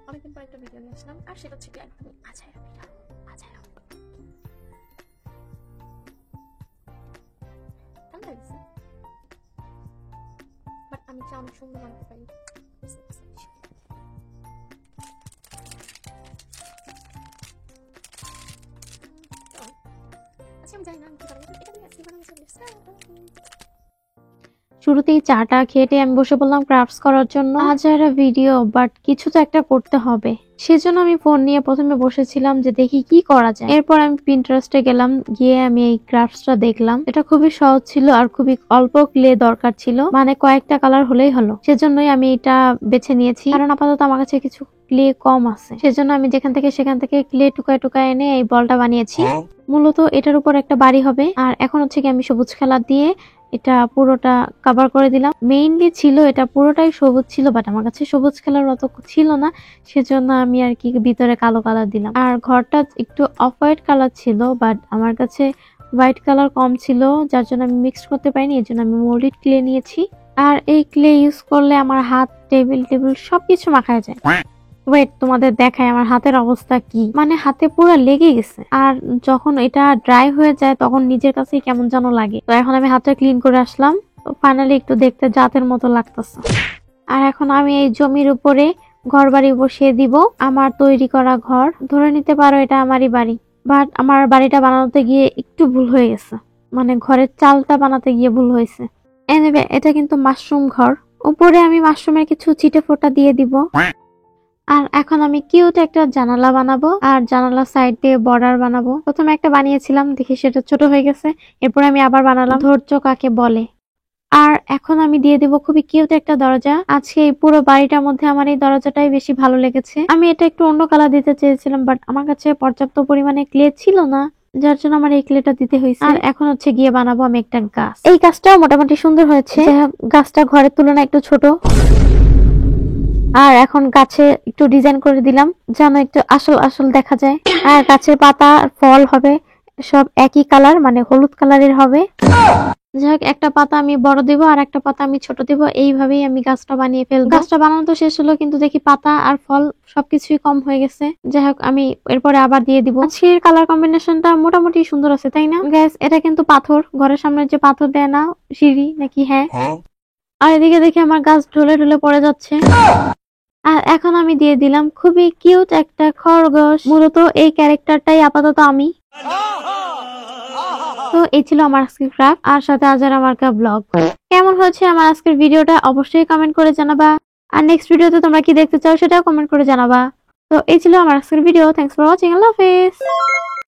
অনেকদিন পর একটা ভিডিও নিয়ে আসলাম, আর সেটা হচ্ছে কি একদমই আছাড়া ভিডিও, আছাড়া ঠান্ডা লাগছে, বাট আমি চা অনেক সুন্দর বানাতে পারি। আচ্ছা আমি জানি না আমি কি বানাবো, এটা দিয়ে আজকে বানাবো। শুরুতেই চাটা খেতে আমি বসে পড়লাম ক্রাফটস করার জন্য। হাজারা ভিডিও, বাট কিছু তো একটা করতে হবে। সেজন্য আমি ফোন নিয়ে প্রথমে বসেছিলাম যে দেখি কি করা যায়। এরপর আমি পিন্টারেস্টে গেলাম, গিয়ে আমি এই ক্রাফটসটা দেখলাম। এটা খুবই সহজ ছিল আর খুবই অল্প ক্লে দরকার ছিল, মানে কয়েকটা কালার হলেই হলো। সেজন্যই আমি এটা বেছে নিয়েছি, কারণ আপাতত আমার কাছে কিছু ক্লে কম আছে। সেজন্য আমি সেখান থেকে ক্লে টুকায় টুকায় এনে এই বলটা বানিয়েছি। মূলত এটার উপর একটা বাড়ি হবে। আর এখন হচ্ছে কি আমি সবুজ কালার দিয়ে এটা পুরোটা কভার করে দিলাম। মেইনলি ছিল এটা পুরোটাই সবুজ ছিল, বাট আমার কাছে সবুজ কালার অত ছিল না, সেজন্য আমি আর কি ভিতরে কালো কালার দিলাম। আর ঘরটা একটু অফ হোয়াইট কালার ছিল, বাট আমার কাছে হোয়াইট কালার কম ছিল, যার জন্য আমি মিক্স করতে পারিনি। এর জন্য আমি মোল্ডেড ক্লে নিয়েছি। আর এই ক্লে ইউজ করলে আমার হাত, টেবিল সবকিছু মাখায় যায়। ওয়েট, তোমাদের দেখায় আমার হাতের অবস্থা কি, মানে হাতে পুরো লেগে গেছে। আর যখন এটা ড্রাই হয়ে যায় তখন নিজের কাছেই কেমন যেন লাগে। তো এখন আমি হাতটা ক্লিন করে আসলাম, তো ফাইনালি একটু দেখতে জাতের মতো লাগতেছে। আর এখন আমি এই জমির উপরে ঘর বাড়ি বসিয়ে দিব, আমার তৈরি করা ঘর। ধরে নিতে পারো এটা আমারই বাড়ি, বাট আমার বাড়িটা বানাতে গিয়ে একটু ভুল হয়ে গেছে, মানে ঘরের চালটা বানাতে গিয়ে ভুল হয়েছে। এনিওয়ে, এটা কিন্তু মাশরুম ঘর। উপরে আমি মাশরুমের কিছু ছিটে ফোঁটা দিয়ে দিব। আর এখন আমি কিউট একটা জানালা বানাবো, আর জানালা সাইড দিয়ে বর্ডার বানাবো। প্রথমে একটা বানিয়েছিলাম, দেখি সেটা ছোট হয়ে গেছে। এরপর আমি আবার বানালাম, ধৈর্য কাকে বলে। আর এখন আমি দিয়ে দেবো খুবই কিউট একটা দরজা। আজকে এই পুরো বাড়িটার মধ্যে আমার এই দরজাটাই বেশি ভালো লেগেছে। আমি এটা একটু অন্য কালার দিতে চেয়েছিলাম, বাট আমার কাছে পর্যাপ্ত পরিমাণে ক্লে ছিল না, যার জন্য আমার এই ক্লেটা দিতে হয়েছে। আর এখন হচ্ছে গিয়ে বানাবো আমি একটা গাছ। এই গাছটাও মোটামুটি সুন্দর হয়েছে, গাছটা ঘরের তুলনায় একটু ছোট। আর এখন গাছে একটু ডিজাইন করে দিলাম যেন একটু আসল দেখা যায়। আর গাছের পাতা ফল হবে সব একই কালার, মানে হলুদ কালারের হবে। যাই হোক, একটা পাতা আমি বড় দেবো আর একটা পাতা আমি ছোট দেবো, এইভাবেই আমি গাছটা বানিয়ে ফেলবো। গাছটা বানানো তো শেষ হলো, কিন্তু দেখি পাতা আর ফল সবকিছুই কম হয়ে গেছে। যাই হোক, আমি এরপরে আবার দিয়ে দিব। আজকের কালার কম্বিনেশনটা মোটামুটি সুন্দর আছে, তাই না গ্যাস? এটা কিন্তু পাথর, ঘরের সামনে যে পাথর দেয় না, সিঁড়ি নাকি? হ্যাঁ। আর এদিকে দেখি আমার গাছ ঢলে ঢলে পড়ে যাচ্ছে। আর এখন আমি দিয়ে দিলাম খুবই কিউট একটা খরগোশ। মূলত এই ক্যারেক্টারটাই আপাতত আমি। তো এই ছিল আমার আজকের ক্রাফট, আর সাথে আজারা মার্কা ব্লগ। কেমন হয়েছে আমার আজকের ভিডিওটা অবশ্যই কমেন্ট করে জানাবা। আর নেক্সট ভিডিওতে তোমরা কি দেখতে চাও সেটাও কমেন্ট করে জানাবা। তো এই ছিল আমার আজকের ভিডিও। Thanks for watching. আল্লাহ হাফেজ।